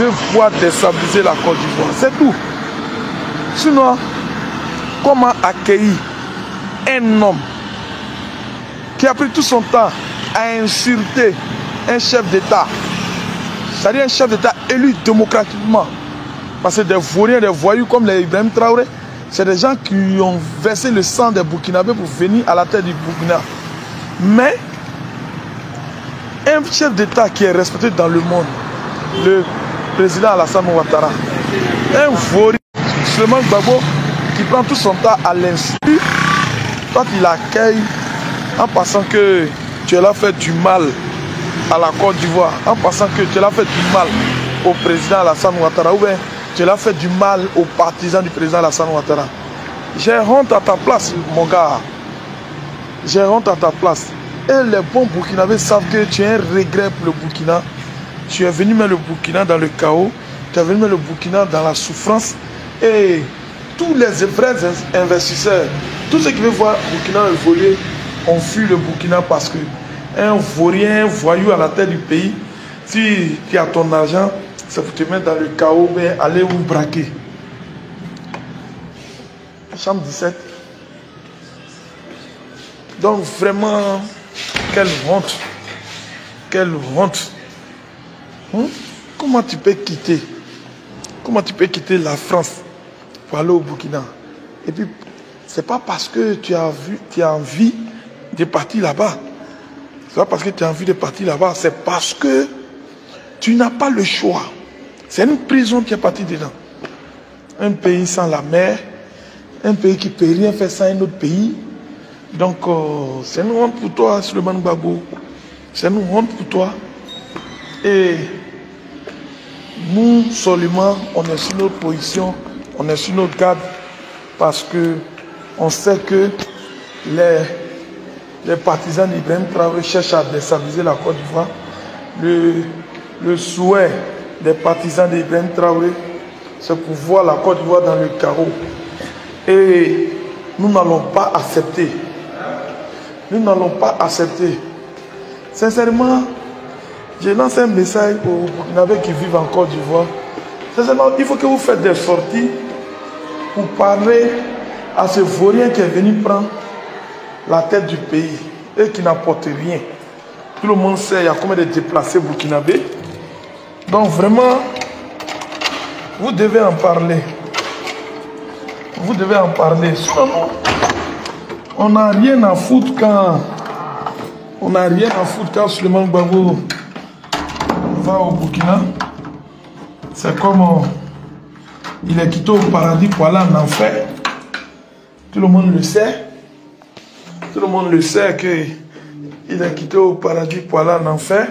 devoir déstabiliser la Côte d'Ivoire. C'est tout. Sinon, comment accueillir un homme qui a pris tout son temps à insulter un chef d'État, c'est-à-dire un chef d'État élu démocratiquement, parce que des vauriens, des voyous comme les Ibrahim Traoré, c'est des gens qui ont versé le sang des Burkinabés pour venir à la tête du Burkina. Mais un chef d'État qui est respecté dans le monde, le président Alassane Ouattara, un vaurien, Souleymane Gbagbo, qui prend tout son temps à l'insulter, quand il accueille en pensant que tu as fait du mal à la Côte d'Ivoire, en pensant que tu as fait du mal au président Alassane Ouattara, ou bien tu as fait du mal aux partisans du président Alassane Ouattara. J'ai honte à ta place, mon gars. J'ai honte à ta place. Et les bons Burkinabés savent que tu as un regret pour le Burkina. Tu es venu mettre le Burkina dans le chaos. Tu es venu mettre le Burkina dans la souffrance. Et tous les vrais investisseurs, tous ceux qui veulent voir le Burkina évoluer, ont fui le Burkina parce que un vaurien, un voyou à la tête du pays, si tu as ton argent, ça vous te mettre dans le chaos, mais aller vous braquer. Chambre 17. Donc vraiment, quelle honte. Quelle honte. Comment tu peux quitter? Comment tu peux quitter la France pour aller au Burkina? Et puis, c'est pas parce que tu as envie de partir là-bas. C'est pas parce que tu as envie de partir là-bas, c'est parce que tu n'as pas le choix. C'est une prison qui est partie dedans. Un pays sans la mer, un pays qui ne peut rien faire sans un autre pays. Donc, c'est une honte pour toi, Souleymane Gbagbo. C'est une honte pour toi. Et nous, seulement, on est sur notre position, on est sur notre garde, parce que on sait que les partisans d'Ibrahim Traoré cherchent à déstabiliser la Côte d'Ivoire. Le souhait des partisans d'Ibrahim Traoré, c'est pour voir la Côte d'Ivoire dans le chaos. Et nous n'allons pas accepter. Nous n'allons pas accepter. Sincèrement, je lance un message aux Burkinabés qui vivent en Côte d'Ivoire. Sincèrement, il faut que vous faites des sorties pour parler à ce vaurien qui est venu prendre la tête du pays et qui n'apporte rien. Tout le monde sait il y a combien de déplacés burkinabés. Donc vraiment, vous devez en parler. Vous devez en parler. Sinon, on n'a rien à foutre quand... On n'a rien à foutre quand Souleymane Gbagbo va au Burkina. C'est comme... il est quitté au paradis pour aller en enfer. Tout le monde le sait. Tout le monde le sait qu'il est quitté au paradis pour aller en enfer.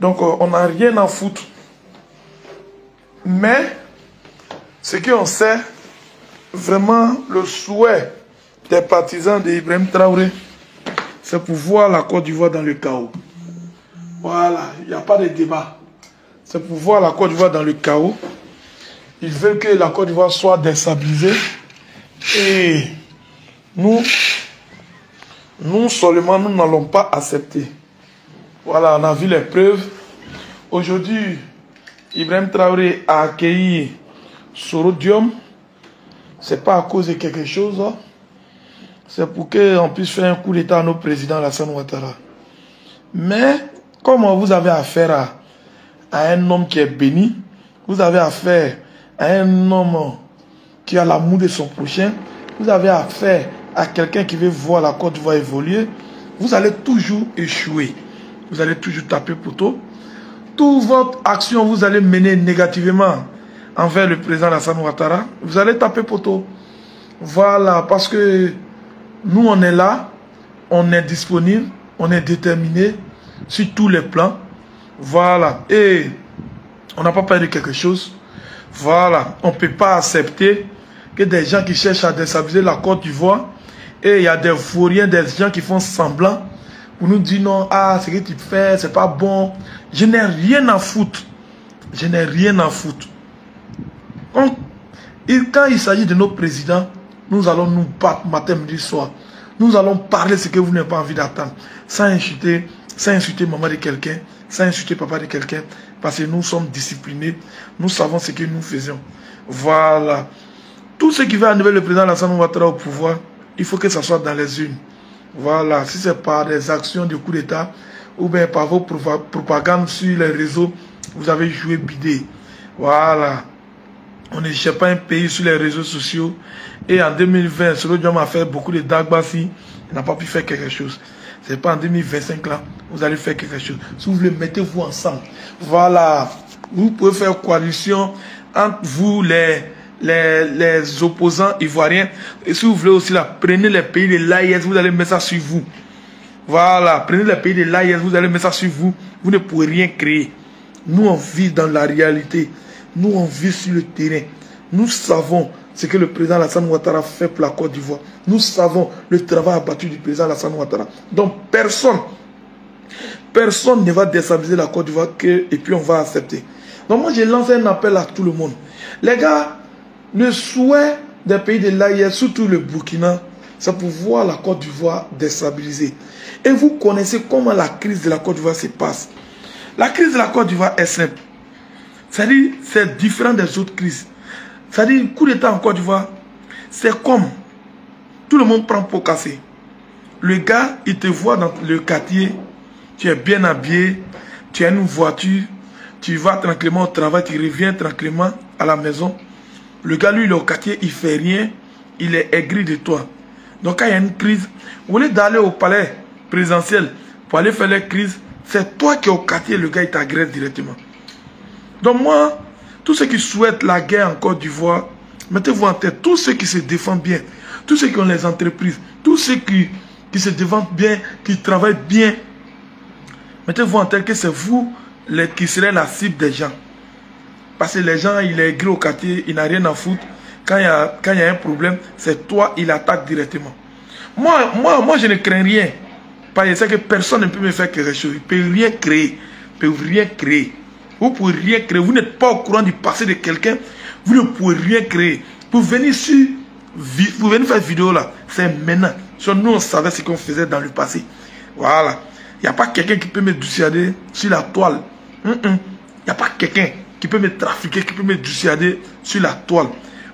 Donc on n'a rien à foutre. Mais ce qu'on sait, vraiment le souhait des partisans d'Ibrahim Traoré, c'est pour voir la Côte d'Ivoire dans le chaos. Voilà, il n'y a pas de débat. C'est pour voir la Côte d'Ivoire dans le chaos. Ils veulent que la Côte d'Ivoire soit déstabilisée. Et nous seulement, nous n'allons pas accepter. Voilà, on a vu les preuves. Aujourd'hui, Ibrahim Traoré a accueilli Sorodium. Ce n'est pas à cause de quelque chose. C'est pour qu'on puisse faire un coup d'État à nos présidents, Alassane Ouattara. Mais, comme vous avez affaire à un homme qui est béni, vous avez affaire à un homme qui a l'amour de son prochain, vous avez affaire à quelqu'un qui veut voir la Côte d'Ivoire évoluer, vous allez toujours échouer. Vous allez toujours taper poteau. Toute votre action, vous allez mener négativement envers le président Alassane Ouattara. Vous allez taper poteau. Voilà, parce que nous, on est là, on est disponible, on est déterminé sur tous les plans. Voilà. Et on n'a pas parlé de quelque chose. Voilà. On ne peut pas accepter que des gens qui cherchent à déstabiliser la Côte d'Ivoire, et il y a des vauriens, des gens qui font semblant pour nous dire non, ah, ce que tu fais, c'est pas bon. Je n'ai rien à foutre. Je n'ai rien à foutre. Quand il s'agit de nos présidents, nous allons nous battre matin, midi, soir. Nous allons parler ce que vous n'avez pas envie d'attendre. Sans insulter maman de quelqu'un, sans insulter papa de quelqu'un. Parce que nous sommes disciplinés. Nous savons ce que nous faisons. Voilà. Tout ce qui va enlever le président Alassane Ouattara au pouvoir, il faut que ça soit dans les urnes. Voilà. Si c'est par des actions de coup d'État ou bien par vos propagandes sur les réseaux, vous avez joué bidé. Voilà. On ne gère pas un pays sur les réseaux sociaux. Et en 2020, Soro Diom a fait beaucoup de dagbassi. Il n'a pas pu faire quelque chose. C'est pas en 2025 là, vous allez faire quelque chose. Si vous voulez, mettez-vous ensemble. Voilà. Vous pouvez faire coalition entre vous, les opposants ivoiriens. Et si vous voulez aussi là, prenez les pays de l'AIS, vous allez mettre ça sur vous. Voilà. Prenez les pays de l'AIS, vous allez mettre ça sur vous. Vous ne pouvez rien créer. Nous, on vit dans la réalité. Nous, on vit sur le terrain. Nous savons ce que le président Alassane Ouattara fait pour la Côte d'Ivoire. Nous savons le travail abattu du président Alassane Ouattara. Donc, personne ne va déstabiliser la Côte d'Ivoire et puis on va accepter. Donc, moi, j'ai lancé un appel à tout le monde. Les gars, le souhait des pays de l'AIS, surtout le Burkina, c'est pour voir la Côte d'Ivoire déstabilisée. Et vous connaissez comment la crise de la Côte d'Ivoire se passe. La crise de la Côte d'Ivoire est simple. C'est-à-dire, c'est différent des autres crises. C'est-à-dire, coup d'État en Côte d'Ivoire, c'est comme tout le monde prend pour casser. Le gars, il te voit dans le quartier, tu es bien habillé, tu as une voiture, tu vas tranquillement au travail, tu reviens tranquillement à la maison. Le gars, lui, il est au quartier, il ne fait rien, il est aigri de toi. Donc, quand il y a une crise, au lieu d'aller au palais présidentiel pour aller faire les crises, c'est toi qui es au quartier, le gars, il t'agresse directement. Donc moi, tous ceux qui souhaitent la guerre en Côte d'Ivoire, mettez-vous en tête, tous ceux qui se défendent bien, tous ceux qui ont les entreprises, tous ceux qui se défendent bien, qui travaillent bien, mettez-vous en tête que c'est vous qui serez la cible des gens. Parce que les gens, il est aigri au quartier, il n'a rien à foutre. Quand il y a un problème, c'est toi, il attaque directement. Moi, je ne crains rien. Parce que c'est que personne ne peut me faire quelque chose. Il ne peut rien créer. Il ne peut rien créer. Vous ne pouvez rien créer. Vous n'êtes pas au courant du passé de quelqu'un. Vous ne pouvez rien créer. Pour venir faire vidéo là, c'est maintenant. Nous, on savait ce qu'on faisait dans le passé. Voilà. Il n'y a pas quelqu'un qui peut me dissuader sur la toile. Il n'y a pas quelqu'un qui peut me trafiquer, qui peut me dissuader sur la toile.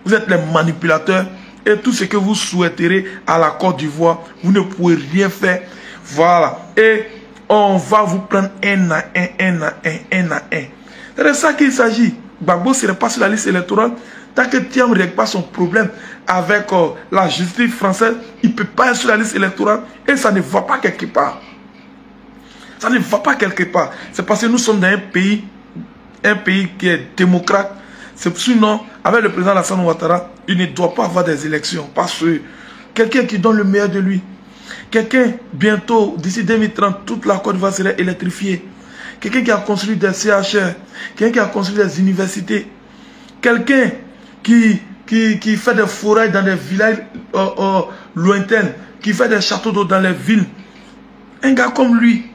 Vous êtes les manipulateurs. Et tout ce que vous souhaiterez à la Côte d'Ivoire, vous ne pouvez rien faire. Voilà. Et on va vous prendre un à un. C'est de ça qu'il s'agit. Gbagbo ne serait pas sur la liste électorale. Tant que Thiam ne règle pas son problème avec la justice française, il ne peut pas être sur la liste électorale. Et ça ne va pas quelque part. Ça ne va pas quelque part. C'est parce que nous sommes dans un pays qui est démocrate. Sinon, avec le président Alassane Ouattara, il ne doit pas avoir des élections. Parce que quelqu'un qui donne le meilleur de lui, quelqu'un, bientôt, d'ici 2030, toute la Côte d'Ivoire serait électrifiée. Quelqu'un qui a construit des CHR, quelqu'un qui a construit des universités, quelqu'un qui fait des forêts dans des villages lointains, qui fait des châteaux d'eau dans les villes. Un gars comme lui,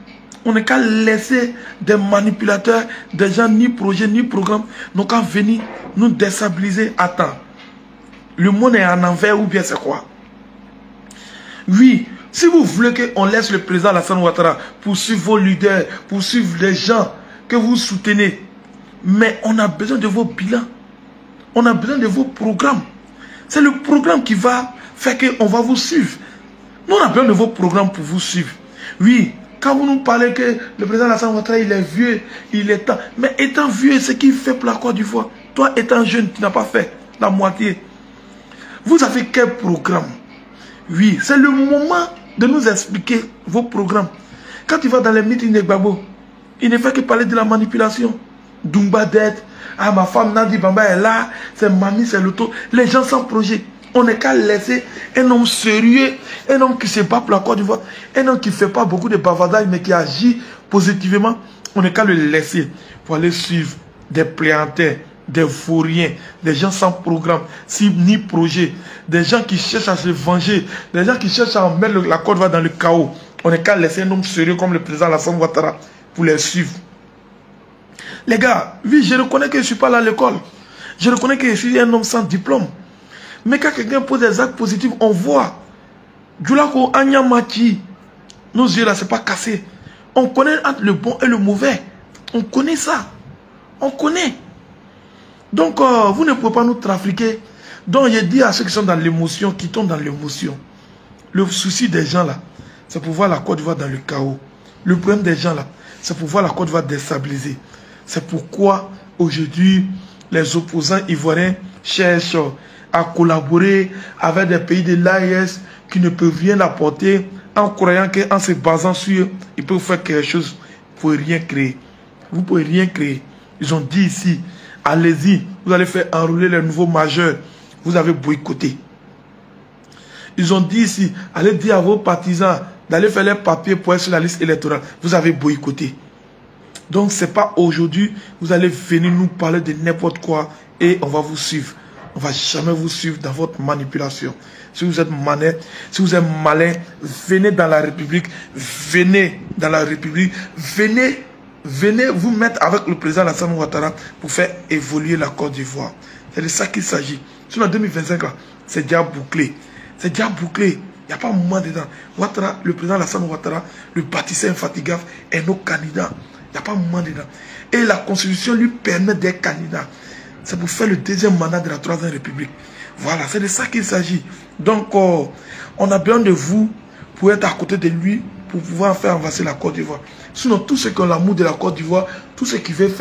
on n'est qu'à laisser des manipulateurs, des gens ni projet, ni programme, n'ont qu'à venir nous déstabiliser. Attends, le monde est en envers ou bien c'est quoi? Oui. Si vous voulez qu'on laisse le président Alassane Ouattara poursuivre vos leaders, poursuivre les gens que vous soutenez, mais on a besoin de vos bilans. On a besoin de vos programmes. C'est le programme qui va faire qu'on va vous suivre. Nous, on a besoin de vos programmes pour vous suivre. Oui, quand vous nous parlez que le président Alassane Ouattara, il est vieux, il est temps. Mais étant vieux, c'est ce qu'il fait pour la Côte d'Ivoire. Toi, étant jeune, tu n'as pas fait la moitié. Vous avez quel programme? Oui, c'est le moment de nous expliquer vos programmes. Quand tu vas dans les meetings de Gbagbo, il ne fait que parler de la manipulation. Dumba dette, ah ma femme Nandi Bamba est là, c'est mamie, c'est l'auto. Les gens sans projet. On n'est qu'à laisser un homme sérieux, un homme qui se bat pour la Côte d'Ivoire, un homme qui ne fait pas beaucoup de bavardage mais qui agit positivement. On n'est qu'à le laisser pour aller suivre des pléantaires, des vauriens, des gens sans programme, ni projet, des gens qui cherchent à se venger, des gens qui cherchent à mettre la Côte d'Ivoire dans le chaos. On n'est qu'à laisser un homme sérieux comme le président Alassane Ouattara pour les suivre. Les gars, oui, je reconnais que je ne suis pas là à l'école. Je reconnais que je suis un homme sans diplôme. Mais quand quelqu'un pose des actes positifs, on voit. Djoulako Anyamachi, nos yeux là, c'est pas cassé. On connaît entre le bon et le mauvais. On connaît ça. On connaît. Donc, vous ne pouvez pas nous trafiquer. Donc, je dis à ceux qui sont dans l'émotion, qui tombent dans l'émotion, le souci des gens là, c'est pour voir la Côte d'Ivoire dans le chaos. Le problème des gens là, c'est pour voir la Côte d'Ivoire déstabilisée. C'est pourquoi, aujourd'hui, les opposants ivoiriens cherchent à collaborer avec des pays de l'AES qui ne peuvent rien apporter en croyant qu'en se basant sur eux, ils peuvent faire quelque chose. Vous ne pouvez rien créer. Vous ne pouvez rien créer. Ils ont dit ici, allez-y, vous allez faire enrôler les nouveaux majeurs. Vous avez boycotté. Ils ont dit ici, allez dire à vos partisans d'aller faire les papiers pour être sur la liste électorale. Vous avez boycotté. Donc, ce n'est pas aujourd'hui, vous allez venir nous parler de n'importe quoi et on va vous suivre. On ne va jamais vous suivre dans votre manipulation. Si vous êtes malin, venez dans la République, venez dans la République, venez vous mettre avec le président Alassane Ouattara pour faire évoluer la Côte d'Ivoire. C'est de ça qu'il s'agit. Sur la 2025, c'est déjà bouclé. C'est déjà bouclé. Il n'y a pas un moment dedans. Ouattara, le président Alassane Ouattara, le bâtisseur infatigable est nos candidats. Il n'y a pas un moment dedans. Et la Constitution lui permet d'être candidat. C'est pour faire le deuxième mandat de la Troisième République. Voilà, c'est de ça qu'il s'agit. Donc, on a besoin de vous pour être à côté de lui, pour pouvoir faire avancer la Côte d'Ivoire. Sinon, tous ceux qui ont l'amour de la Côte d'Ivoire, tous ceux qui veulent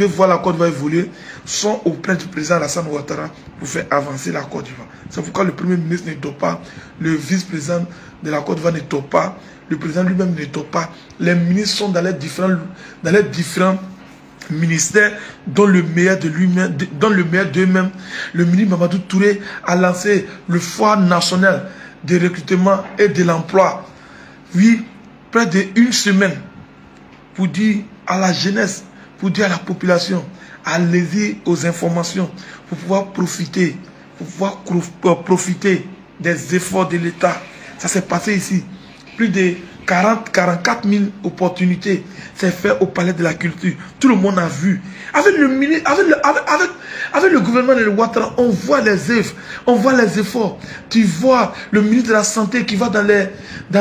voir la Côte d'Ivoire évoluer, sont auprès du président Alassane Ouattara pour faire avancer la Côte d'Ivoire. C'est pourquoi le Premier ministre ne dort pas, le vice-président de la Côte d'Ivoire ne dort pas, le président lui-même ne dort pas. Les ministres sont dans les différents ministère dont le meilleur d'eux-mêmes. Le ministre Mamadou Touré a lancé le Foire national de recrutement et de l'emploi. Oui, près d'une semaine pour dire à la jeunesse, pour dire à la population, allez-y aux informations pour pouvoir profiter, des efforts de l'État. Ça s'est passé ici. Plus de 44 000 opportunités c'est fait au palais de la culture. Tout le monde a vu. Avec le gouvernement de Ouattara, on voit les œuvres, on voit les efforts. Tu vois le ministre de la Santé qui va dans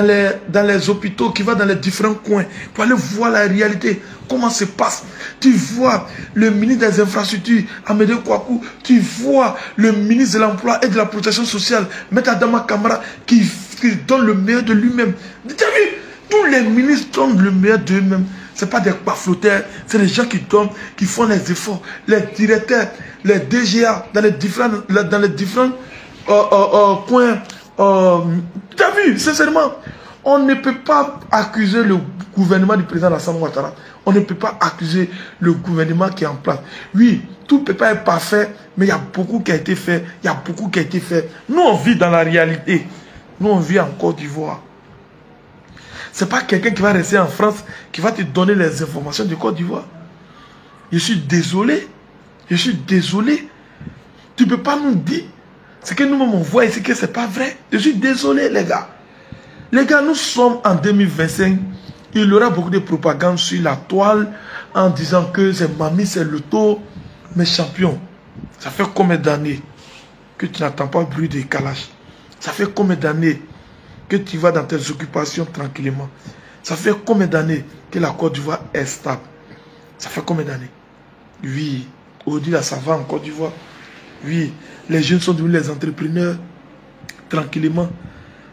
les hôpitaux, qui va dans les différents coins pour aller voir la réalité, comment se passe. Tu vois le ministre des Infrastructures, Amédée Kouakou, tu vois le ministre de l'Emploi et de la Protection sociale, Maître Adama Kamara, qui donne le meilleur de lui-même. Tu as vu? Tous les ministres donnent le meilleur d'eux-mêmes. Ce n'est pas des pafloteurs, c'est les gens qui donnent, qui font les efforts. Les directeurs, les DGA, dans les différents coins. Tu as vu, sincèrement, on ne peut pas accuser le gouvernement du président Alassane Ouattara. On ne peut pas accuser le gouvernement qui est en place. Oui, tout ne peut pas être parfait, mais il y a beaucoup qui a été fait. Il y a beaucoup qui a été fait. Nous, on vit dans la réalité. Nous, on vit en Côte d'Ivoire. Ce n'est pas quelqu'un qui va rester en France qui va te donner les informations de Côte d'Ivoire. Je suis désolé. Je suis désolé. Tu ne peux pas nous dire ce que nous-mêmes on voit ici que ce n'est pas vrai. Je suis désolé, les gars. Les gars, nous sommes en 2025. Il y aura beaucoup de propagande sur la toile en disant que c'est Mamie, c'est le tour. Mais champion, ça fait combien d'années que tu n'entends pas le bruit des calaches? Ça fait combien d'années que tu vas dans tes occupations tranquillement? Ça fait combien d'années que la Côte d'Ivoire est stable? Ça fait combien d'années? Oui, aujourd'hui là ça va en Côte d'Ivoire. Oui, les jeunes sont devenus les entrepreneurs tranquillement.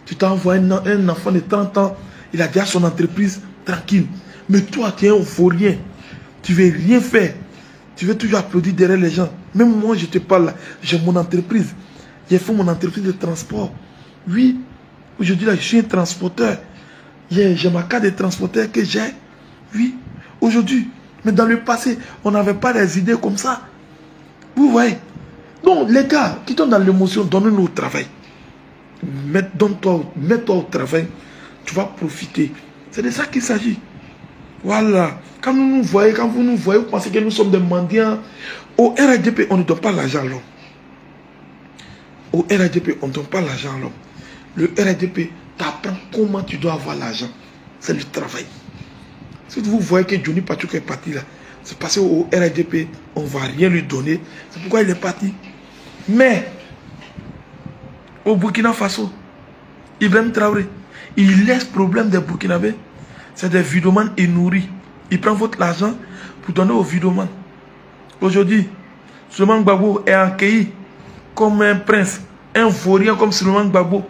Tu t'as envoyé un enfant de 30 ans, il a déjà son entreprise tranquille. Mais toi, tu es un vaurien. Tu ne veux rien faire. Tu veux toujours applaudir derrière les gens. Même moi, je te parle là, j'ai mon entreprise. J'ai fait mon entreprise de transport. Oui, aujourd'hui là, je suis un transporteur. J'ai ma carte de transporteur que j'ai. Oui, aujourd'hui. Mais dans le passé, on n'avait pas des idées comme ça. Vous voyez. Donc, les gars qui sont dans l'émotion, donnez-nous au travail. Mets-toi au travail. Tu vas profiter. C'est de ça qu'il s'agit. Voilà. Quand vous nous voyez, vous pensez que nous sommes des mendiants. Au RADP, on ne donne pas l'argent à l'homme. Au RADP, on ne donne pas l'argent à l'homme. Le RADP t'apprend comment tu dois avoir l'argent. C'est le travail. Si vous voyez que Johnny Pachouk est parti là, c'est parce qu'au RADP, on ne va rien lui donner. C'est pourquoi il est parti. Mais, au Burkina Faso, Ibrahim Traoré, il laisse problème des Burkinabés. C'est des vidomanes et nourris. Il prend votre argent pour donner aux vidomanes. Aujourd'hui, Souleymane Gbagbo est accueilli comme un prince, un vaurien comme Souleymane Gbagbo.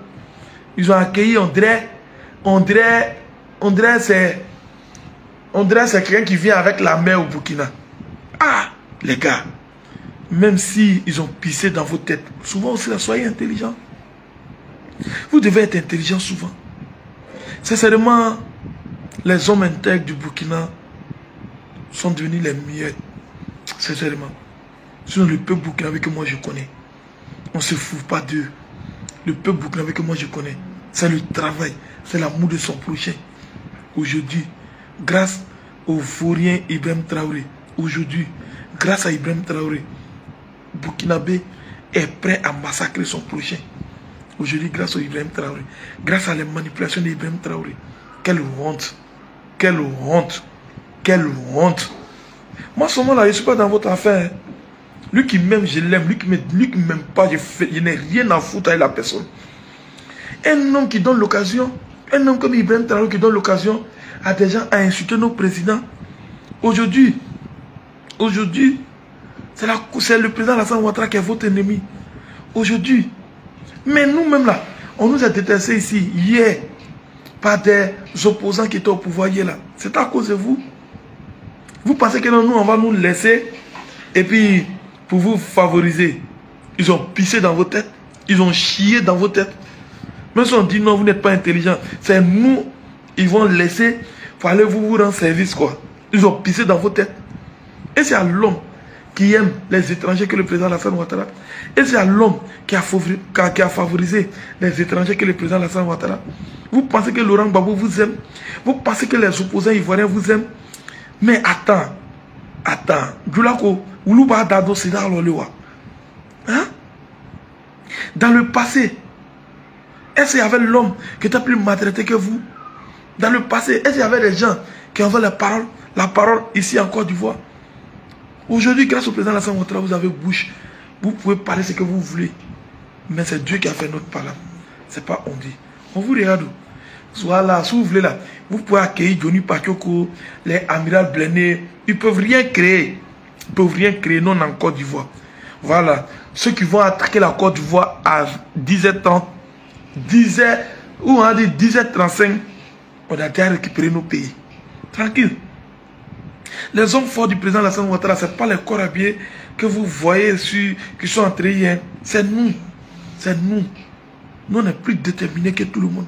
Ils ont accueilli, on dirait c'est quelqu'un qui vient avec la mer au Burkina. Ah, les gars, même si ils ont pissé dans vos têtes, souvent aussi, soyez intelligents. Vous devez être intelligents souvent. Sincèrement, les hommes intègres du Burkina sont devenus les meilleurs. Sincèrement. Sinon, le peuple burkinabé que moi je connais, on ne se fout pas d'eux. Le peuple burkinabé que moi je connais, c'est le travail, c'est l'amour de son prochain. Aujourd'hui, grâce au vaurien Ibrahim Traoré, aujourd'hui, grâce à Ibrahim Traoré, Burkinabé est prêt à massacrer son prochain. Aujourd'hui, grâce à Ibrahim Traoré, grâce à les manipulations d'Ibrahim Traoré, quelle honte, quelle honte, quelle honte. Moi, ce moment-là, je ne suis pas dans votre affaire. Lui qui m'aime, je l'aime. Lui qui ne m'aime pas, je n'ai rien à foutre avec la personne. Un homme qui donne l'occasion, un homme comme Ibrahim Traoré qui donne l'occasion à des gens à insulter nos présidents. Aujourd'hui, c'est le président Alassane Ouattara qui est votre ennemi. Aujourd'hui. Mais nous-mêmes là, on nous a détestés ici, hier, par des opposants qui étaient au pouvoir hier là. C'est à cause de vous. Vous pensez que nous, on va nous laisser et puis pour vous favoriser. Ils ont pissé dans vos têtes. Ils ont chié dans vos têtes. Même si on dit non, vous n'êtes pas intelligent. C'est nous, ils vont laisser pour aller vous rendre service quoi. Ils ont pissé dans vos têtes. Et c'est à l'homme qui aime les étrangers que le président Alassane Ouattara. Et c'est à l'homme qui a favorisé les étrangers que le président Alassane Ouattara. Vous pensez que Laurent Gbagbo vous aime? Vous pensez que les opposants ivoiriens vous aiment? Mais attends. Hein? Dans le passé, est-ce qu'il y avait l'homme qui était plus maltraité que vous? Dans le passé, est-ce qu'il y avait des gens qui avaient la parole ici en Côte d'Ivoire? Aujourd'hui, grâce au président Alassane Ouattara, vous avez bouche. Vous pouvez parler ce que vous voulez. Mais c'est Dieu qui a fait notre parole. C'est pas on dit. On vous regarde. Voilà, si vous voulez là, vous pouvez accueillir Johnny Pakyoko, les Amiral Blené. Ils ne peuvent rien créer. Ils ne peuvent rien créer, non en Côte d'Ivoire. Voilà. Ceux qui vont attaquer la Côte d'Ivoire à 10h30, 10h, ou on a dit 10h35, on a déjà récupéré nos pays. Tranquille. Les hommes forts du président Alassane Ouattara, ce n'est pas les corps habillés que vous voyez qui sont entrés hier. C'est nous. C'est nous. Nous, on est plus déterminés que tout le monde.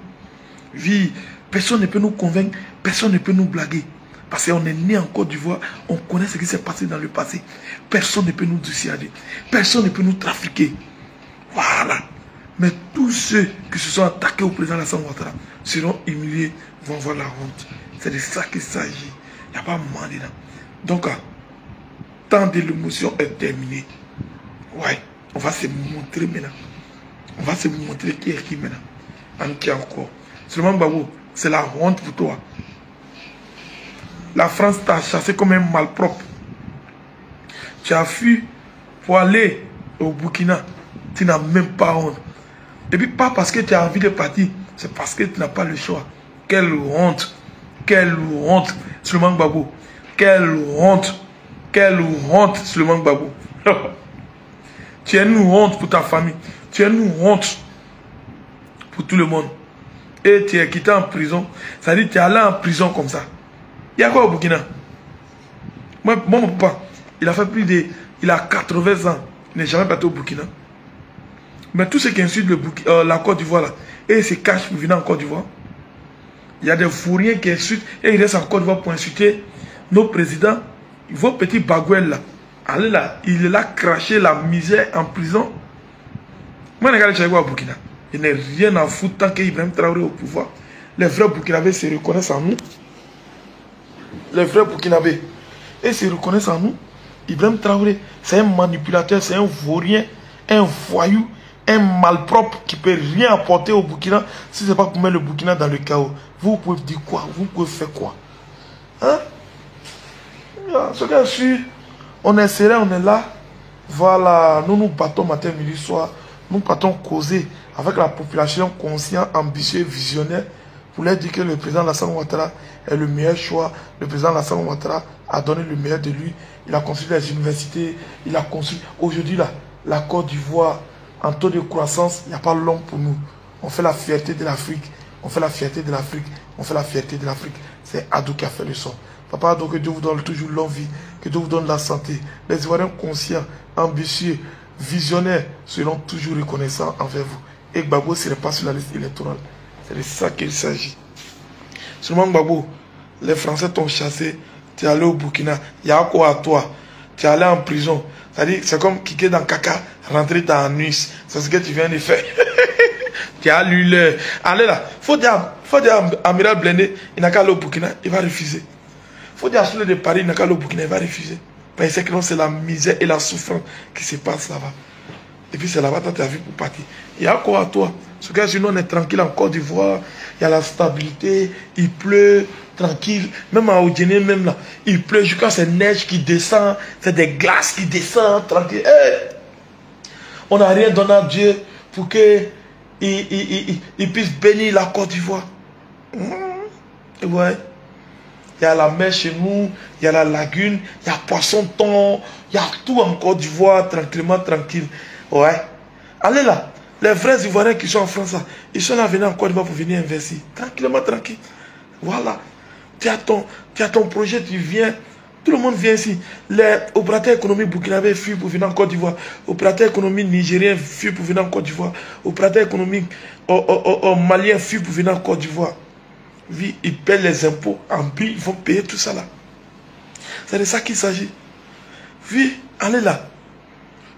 Oui, personne ne peut nous convaincre, personne ne peut nous blaguer. Parce qu'on est né en Côte d'Ivoire, on connaît ce qui s'est passé dans le passé. Personne ne peut nous dissuader. Personne ne peut nous trafiquer. Voilà. Mais tous ceux qui se sont attaqués au président Alassane Ouattara seront humiliés, vont voir la honte. C'est de ça qu'il s'agit. Il n'y a pas mal dedans. Donc, tant de l'émotion est terminée. Ouais, on va se montrer maintenant. On va se montrer qui est qui maintenant. En qui encore. Souleymane Gbagbo, c'est la honte pour toi. La France t'a chassé comme un malpropre. Tu as fui pour aller au Burkina. Tu n'as même pas honte. Et puis pas parce que tu as envie de partir, c'est parce que tu n'as pas le choix. Quelle honte. Quelle honte, Souleymane Gbagbo. Quelle honte. Quelle honte, Souleymane Gbagbo. Tu es une honte pour ta famille. Tu es une honte pour tout le monde. Et tu es quitté en prison. Ça dit, tu es allé en prison comme ça. Il y a quoi au Burkina? Moi, mon papa, il a fait il a 80 ans. Il n'est jamais parti au Burkina. Mais tous ceux qui insultent la Côte d'Ivoire, là, et ils se cachent pour venir en Côte d'Ivoire. Il y a des fourriens qui insultent et ils restent en Côte d'Ivoire pour insulter nos présidents. Vos petits bagouels là. Allez là, il est là cracher la misère en prison. Moi, je regarde au Burkina. Il n'y a rien à foutre tant qu'Ibrahim Traoré au pouvoir. Les vrais Burkinabés se reconnaissent en nous. Les vrais Burkinabés. Et se reconnaissent en nous. Ibrahim Traoré, c'est un manipulateur, c'est un vaurien, un voyou, un malpropre qui ne peut rien apporter au Burkina. Si ce n'est pas pour mettre le Burkina dans le chaos. Vous pouvez dire quoi? Vous pouvez faire quoi? Hein? Ce que je suis, on est serré, on est là. Voilà, nous nous battons matin, midi, soir. Nous partons causer avec la population consciente, ambitieuse, visionnaire. pour leur dire que le président Alassane Ouattara est le meilleur choix. Le président Alassane Ouattara a donné le meilleur de lui. Il a construit les universités, il a construit... Aujourd'hui, là, la Côte d'Ivoire, en taux de croissance, il n'y a pas l'homme pour nous. On fait la fierté de l'Afrique. On fait la fierté de l'Afrique. On fait la fierté de l'Afrique. C'est Adou qui a fait le son. Papa Adou, que Dieu vous donne toujours l'envie, que Dieu vous donne la santé. Les Ivoiriens conscients, ambitieux, visionnaires seront toujours reconnaissants envers vous. Et Gbagbo ne serait pas sur la liste électorale. C'est de ça qu'il s'agit. Seulement Gbagbo, les Français t'ont chassé, tu es allé au Burkina, il y a quoi à toi? Tu es allé en prison. C'est-à-dire, c'est comme kicker dans caca, rentrer dans la nuit. C'est ce que tu viens de faire. Tu as lu le... Allez là, faut dire à Amiral Blindé, il n'a qu'à aller au Burkina, il va refuser. Faut dire à Soule de Paris, il n'a qu'à aller au Burkina, il va refuser. Parce que c'est la misère et la souffrance qui se passe là-bas. Et puis c'est là-bas que tu as vu pour partir. Il y a quoi à toi? Ce cas, sinon on est tranquille en Côte d'Ivoire, il y a la stabilité, il pleut, tranquille. Même à Odjené, même là, il pleut jusqu'à c'est neige qui descend, c'est des glaces qui descendent, tranquille. Hey! On n'a rien donné à Dieu pour qu'il puisse bénir la Côte d'Ivoire. Ouais. Il y a la mer chez nous, il y a la lagune, il y a poisson-thon, il y a tout en Côte d'Ivoire, tranquillement, tranquille. Ouais. Allez là. Les vrais Ivoiriens qui sont en France, là, ils sont là venus en Côte d'Ivoire pour venir investir. Tranquillement, tranquille. Voilà. Tu as ton projet, tu viens. Tout le monde vient ici. Les opérateurs économiques burkinabés fuient pour venir en Côte d'Ivoire. Opérateurs économiques nigériens fuient pour venir en Côte d'Ivoire. Opérateurs économiques maliens fuient pour venir en Côte d'Ivoire. Oui, ils paient les impôts en billes, ils vont payer tout ça là. C'est de ça qu'il s'agit. Oui, allez là.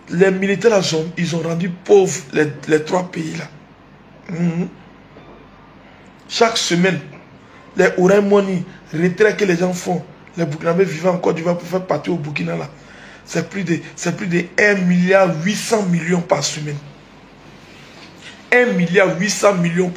Les militaires là, ils ont rendu pauvres les trois pays là. Chaque semaine, les Ouraï Money, retraits que les gens font, les Burkinabés vivant en Côte d'Ivoire pour faire partir au Burkina là, c'est plus de 1,8 milliard par semaine. 1,8 milliard par semaine.